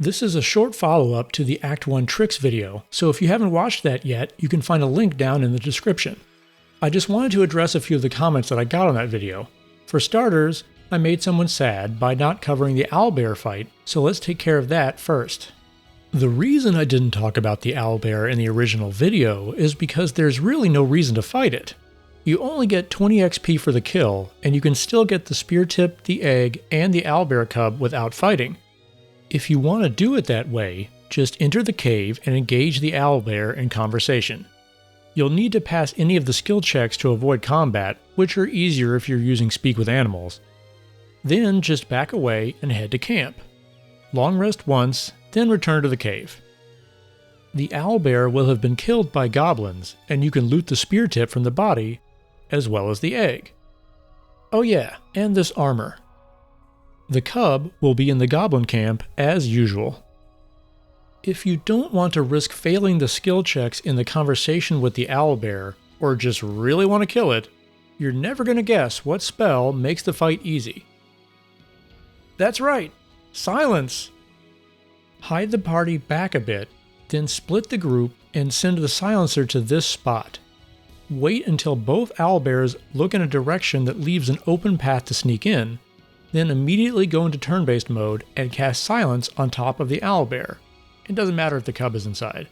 This is a short follow-up to the Act 1 Tricks video, so if you haven't watched that yet, you can find a link down in the description. I just wanted to address a few of the comments that I got on that video. For starters, I made someone sad by not covering the Owlbear fight, so let's take care of that first. The reason I didn't talk about the Owlbear in the original video is because there's really no reason to fight it. You only get 20 XP for the kill, and you can still get the spear tip, the egg, and the Owlbear cub without fighting. If you want to do it that way, just enter the cave and engage the Owlbear in conversation. You'll need to pass any of the skill checks to avoid combat, which are easier if you're using Speak with Animals. Then just back away and head to camp. Long rest once, then return to the cave. The Owlbear will have been killed by goblins, and you can loot the spear tip from the body, as well as the egg. Oh yeah, and this armor. The cub will be in the goblin camp as usual. If you don't want to risk failing the skill checks in the conversation with the Owlbear, or just really want to kill it, you're never going to guess what spell makes the fight easy. That's right, silence! Hide the party back a bit, then split the group and send the silencer to this spot. Wait until both Owlbears look in a direction that leaves an open path to sneak in, then immediately go into turn-based mode and cast silence on top of the Owlbear. It doesn't matter if the cub is inside.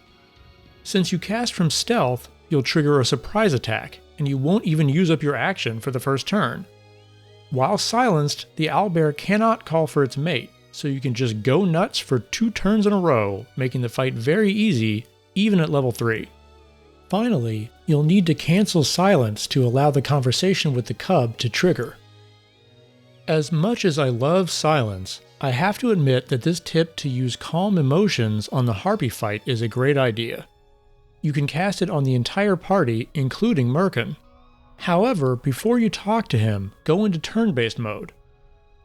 Since you cast from stealth, you'll trigger a surprise attack, and you won't even use up your action for the first turn. While silenced, the Owlbear cannot call for its mate, so you can just go nuts for 2 turns in a row, making the fight very easy, even at level 3. Finally, you'll need to cancel silence to allow the conversation with the cub to trigger. As much as I love silence, I have to admit that this tip to use calm emotions on the Harpy fight is a great idea. You can cast it on the entire party, including Merkin. However, before you talk to him, go into turn-based mode.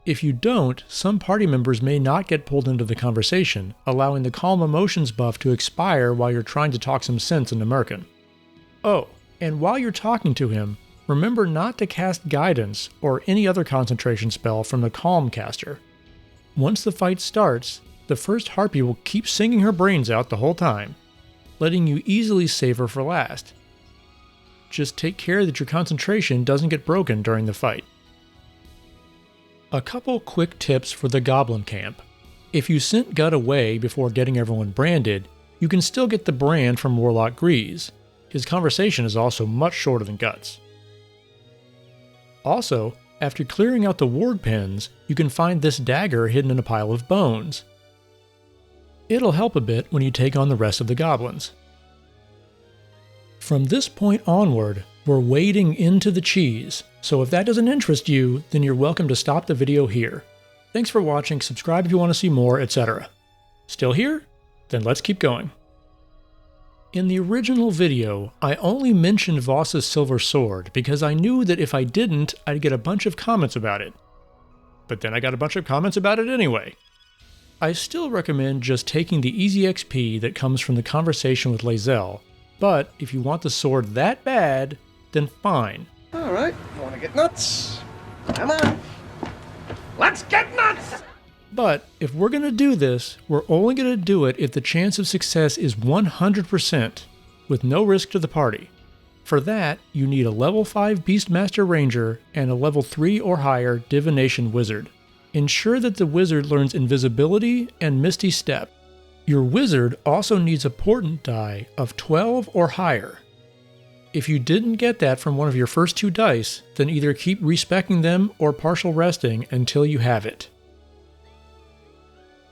If you don't, some party members may not get pulled into the conversation, allowing the calm emotions buff to expire while you're trying to talk some sense into Merkin. Oh, and while you're talking to him, remember not to cast Guidance or any other concentration spell from the Calm caster. Once the fight starts, the first Harpy will keep singing her brains out the whole time, letting you easily save her for last. Just take care that your concentration doesn't get broken during the fight. A couple quick tips for the Goblin camp. If you sent Gut away before getting everyone branded, you can still get the brand from Warlock Grease. His conversation is also much shorter than Gut's. Also, after clearing out the ward pens, you can find this dagger hidden in a pile of bones. It'll help a bit when you take on the rest of the goblins. From this point onward, we're wading into the cheese, so if that doesn't interest you, then you're welcome to stop the video here. Thanks for watching, subscribe if you want to see more, etc. Still here? Then let's keep going. In the original video, I only mentioned Voss's silver sword because I knew that if I didn't, I'd get a bunch of comments about it. But then I got a bunch of comments about it anyway. I still recommend just taking the easy XP that comes from the conversation with Lae'zel, but if you want the sword that bad, then fine. Alright, you wanna get nuts? Come on! Let's get nuts! But if we're going to do this, we're only going to do it if the chance of success is 100%, with no risk to the party. For that, you need a level 5 Beastmaster Ranger and a level 3 or higher Divination Wizard. Ensure that the wizard learns Invisibility and Misty Step. Your wizard also needs a Portent die of 12 or higher. If you didn't get that from one of your first 2 dice, then either keep respeccing them or partial resting until you have it.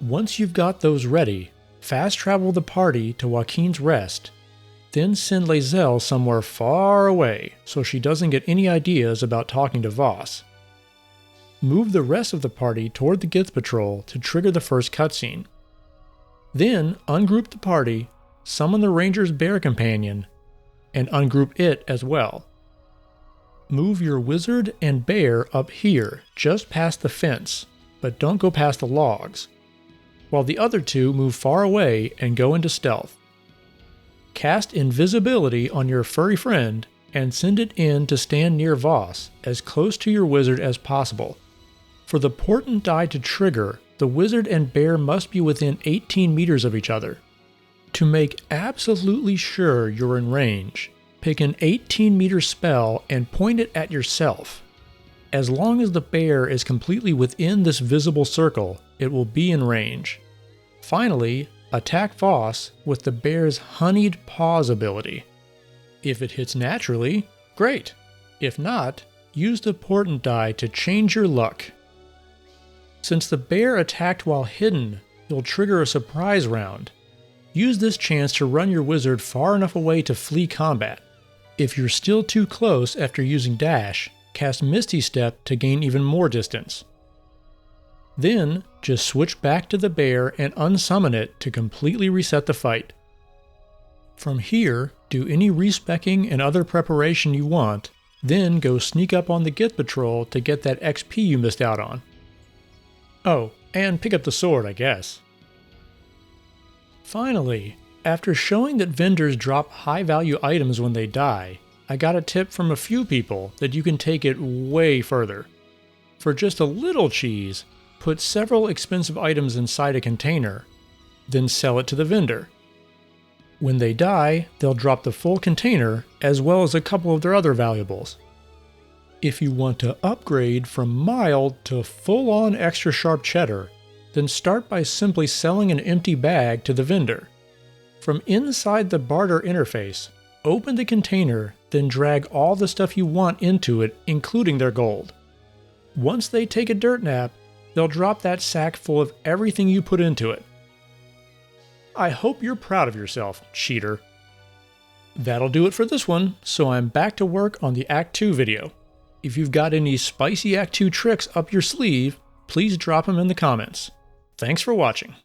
Once you've got those ready, fast travel the party to Joaquin's Rest, then send Lae'zel somewhere far away so she doesn't get any ideas about talking to Voss. Move the rest of the party toward the Gith Patrol to trigger the first cutscene. Then ungroup the party, summon the Ranger's bear companion, and ungroup it as well. Move your wizard and bear up here, just past the fence, but don't go past the logs, while the other 2 move far away and go into stealth. Cast Invisibility on your furry friend and send it in to stand near Voss, as close to your wizard as possible. For the Portent die to trigger, the wizard and bear must be within 18 meters of each other. To make absolutely sure you're in range, pick an 18-meter spell and point it at yourself. As long as the bear is completely within this visible circle, it will be in range. Finally, attack Voss with the bear's honeyed paws ability. If it hits naturally, great. If not, use the portent die to change your luck. Since the bear attacked while hidden, he'll trigger a surprise round. Use this chance to run your wizard far enough away to flee combat. If you're still too close after using dash, cast Misty Step to gain even more distance. Then, just switch back to the bear and unsummon it to completely reset the fight. From here, do any respecking and other preparation you want, then go sneak up on the Gith Patrol to get that XP you missed out on. Oh, and pick up the sword, I guess. Finally, after showing that vendors drop high-value items when they die, I got a tip from a few people that you can take it way further. For just a little cheese, put several expensive items inside a container, then sell it to the vendor. When they die, they'll drop the full container as well as a couple of their other valuables. If you want to upgrade from mild to full-on extra sharp cheddar, then start by simply selling an empty bag to the vendor. From inside the barter interface, open the container, then drag all the stuff you want into it, including their gold. Once they take a dirt nap, they'll drop that sack full of everything you put into it. I hope you're proud of yourself, cheater. That'll do it for this one, so I'm back to work on the Act 2 video. If you've got any spicy Act 2 tricks up your sleeve, please drop them in the comments. Thanks for watching.